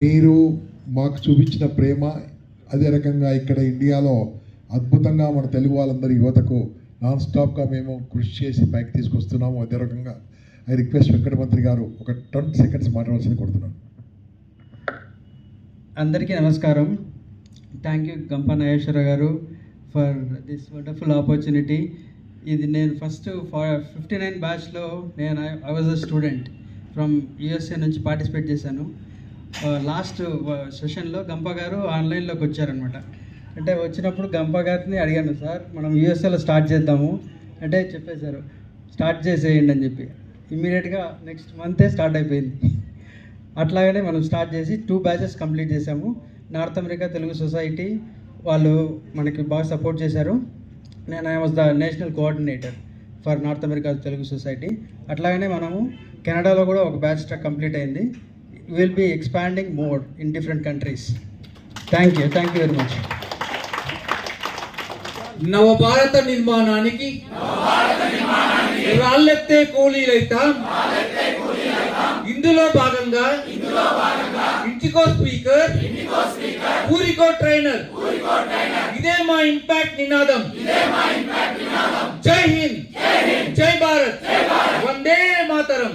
మీరు మాకు చూపించిన ప్రేమ అదే రకంగా ఇక్కడ ఇండియాలో అద్భుతంగా మన తెలుగు వాళ్ళందరి యువతకు నాన్ స్టాప్గా మేము కృషి చేసి పైకి తీసుకొస్తున్నాము. అదే రకంగా ఐ రిక్వెస్ట్ వెంకటమంత్రి గారు ఒక 20 seconds మాట్లాడాల్సింది కోరుతున్నాను. అందరికీ నమస్కారం. థ్యాంక్ యూ గంపా నాగేశ్వర గారు ఫర్ దిస్ వండర్ఫుల్ ఆపర్చునిటీ. ఇది నేను ఫస్ట్ 59 బ్యాచ్లో I was a student from USA నుంచి పార్టిసిపేట్ చేశాను. లాస్ట్ సెషన్లో గంపా గారు ఆన్లైన్లోకి వచ్చారనమాట. అంటే వచ్చినప్పుడు గంపా గారిని అడిగాను, సార్ మనం యూఎస్ఏలో స్టార్ట్ చేద్దాము అంటే చెప్పేశారు స్టార్ట్ చేసేయండి అని చెప్పి. ఇమ్మీడియట్గా నెక్స్ట్ మంతే స్టార్ట్ అయిపోయింది. అట్లాగనే మనం స్టార్ట్ చేసి 2 బ్యాచెస్ కంప్లీట్ చేసాము. నార్త్ అమెరికా తెలుగు సొసైటీ వాళ్ళు మనకి బాగా సపోర్ట్ చేశారు. I was the national coordinator for North America Telugu society. అట్లాగనే మనము కెనడాలో కూడా ఒక బ్యాచ్ కంప్లీట్ అయింది. Will be expanding more in different countries. Thank you very much. నవభారత నిర్మాణానికి రాళ్ళెత్తే కూలీలైతాం. ఇందులో భాగంగా ఇంటికో స్పీకర్, ఊరికో ట్రైనర్, ఇదే మా ఇంపాక్ట్ నినాదం. జై హింద్, జై భారత్, వందే మాతరం.